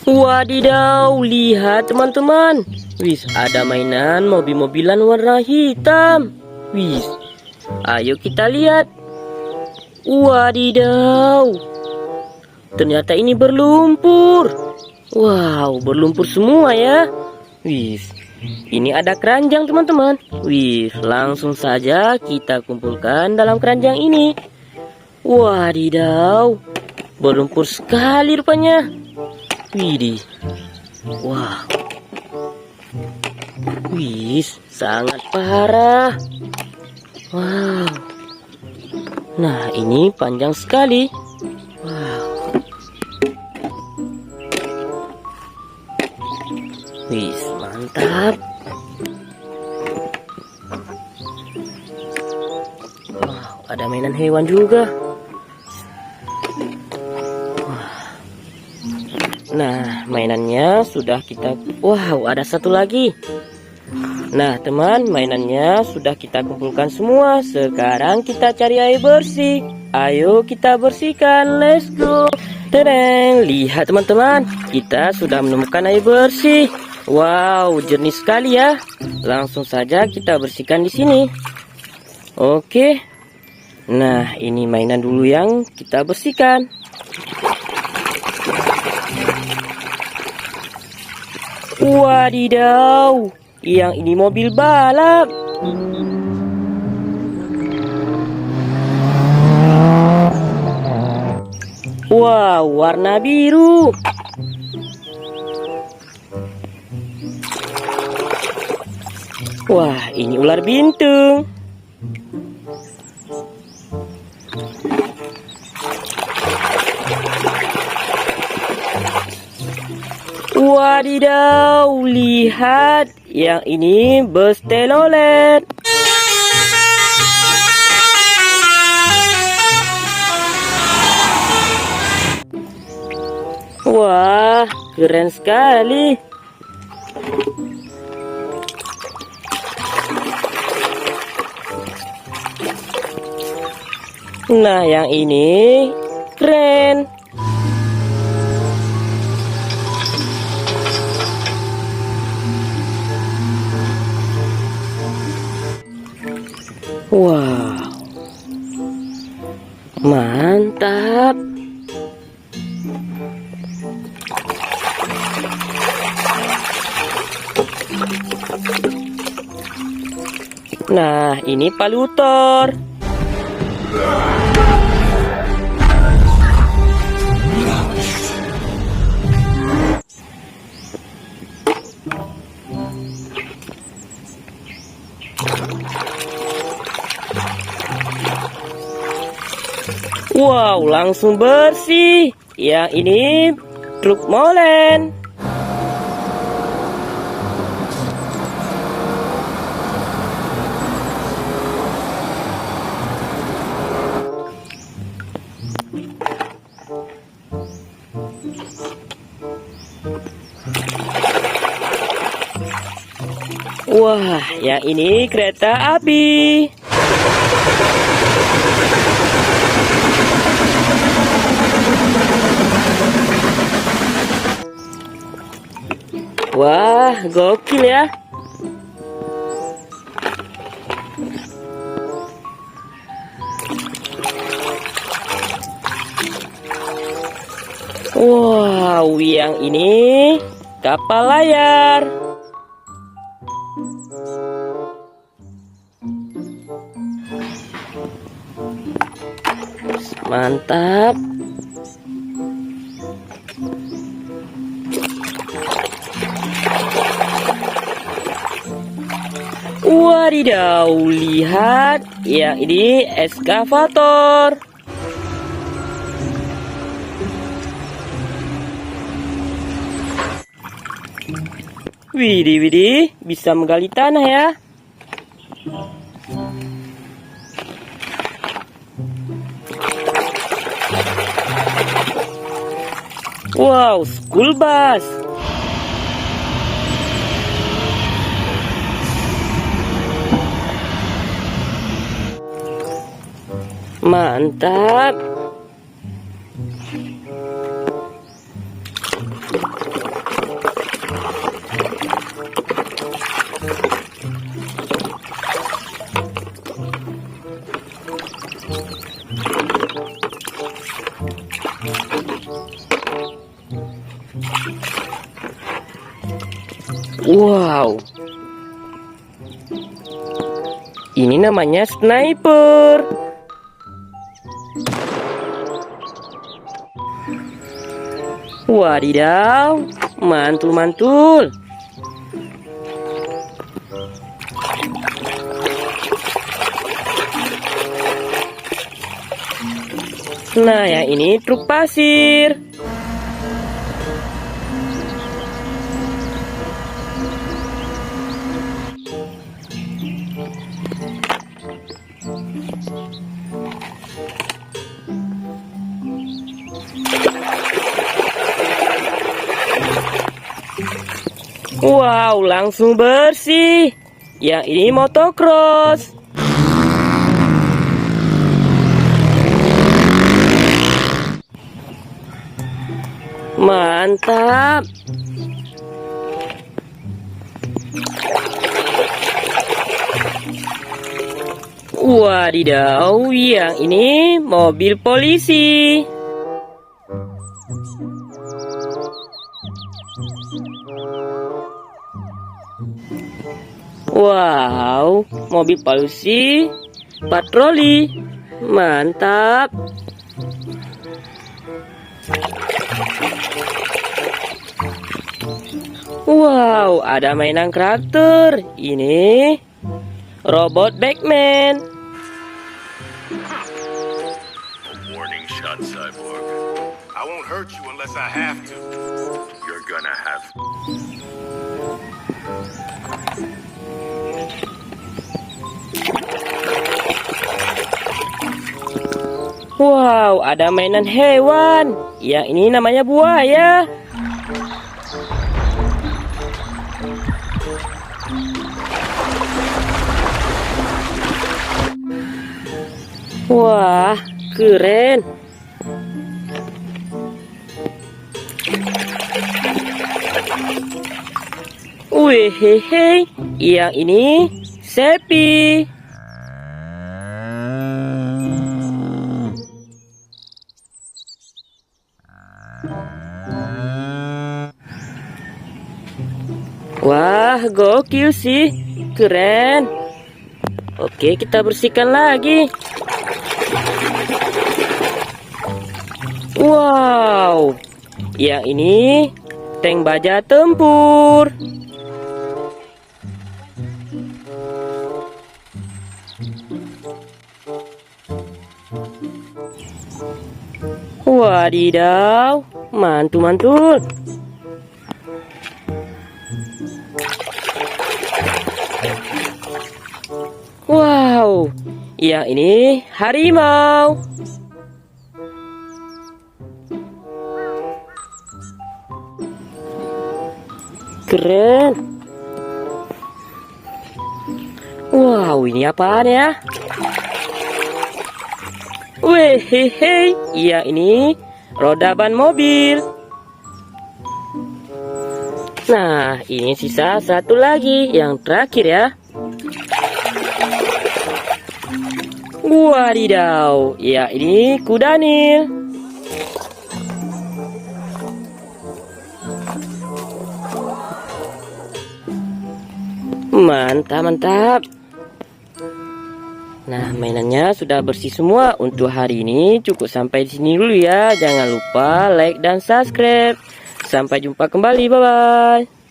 Wadidaw, lihat teman-teman. Wis, ada mainan mobil-mobilan warna hitam. Wis, ayo kita lihat. Wadidaw, ternyata ini berlumpur. Wow, berlumpur semua ya. Wis, ini ada keranjang teman-teman. Wis, langsung saja kita kumpulkan dalam keranjang ini. Wadidaw, berlumpur sekali rupanya. Widih, wah, wis, sangat parah. Wow, nah ini panjang sekali. Wow, wis, mantap. Wow, ada mainan hewan juga. Nah, mainannya sudah kita... Wow, ada satu lagi. Nah, teman, mainannya sudah kita kumpulkan semua. Sekarang kita cari air bersih. Ayo kita bersihkan, let's go. Tereng, lihat teman-teman, kita sudah menemukan air bersih. Wow, jernih sekali ya. Langsung saja kita bersihkan di sini. Oke. Nah, ini mainan dulu yang kita bersihkan. Wadidaw, yang ini mobil balap. Wow, warna biru. Wah, ini ular bintung. Wadidaw, lihat, yang ini bus telolet. Wah, keren sekali. Nah, yang ini keren. Wow, mantap. Nah, ini palutor. Wow, langsung bersih. Yang ini truk molen. Wah, yang ini kereta api. Wah, gokil ya. Wow, yang ini kapal layar. Mantap. Wadidaw, lihat, yang ini eskavator. Widih, widih, bisa menggali tanah ya. Wow, school bus. Mantap. Wow, ini namanya sniper. Wadidaw, mantul-mantul. Nah, yang ini truk pasir. Wow, langsung bersih. Yang ini motocross. Mantap. Wadidaw, yang ini mobil polisi. Wow, mobil polisi patroli. Mantap. Wow, ada mainan karakter. Ini robot Batman. Warning shot, Cyborg. I won't hurt you unless I have to. You're gonna have. Wow, ada mainan hewan. Yang ini namanya buaya. Wah, keren. Wih, yang ini Seppi. Wah, gokil sih. Keren. Oke, kita bersihkan lagi. Wow, yang ini tank baja tempur. Wadidaw, mantul-mantul. Wow, yang ini harimau. Keren. Wow, ini apaan ya? Wih, iya ini roda ban mobil. Nah, ini sisa satu lagi, yang terakhir ya. Wadidaw, ya ini kuda Nil. Mantap. Nah, mainannya sudah bersih semua. Untuk hari ini cukup sampai di sini dulu ya. Jangan lupa like dan subscribe. Sampai jumpa kembali. Bye bye.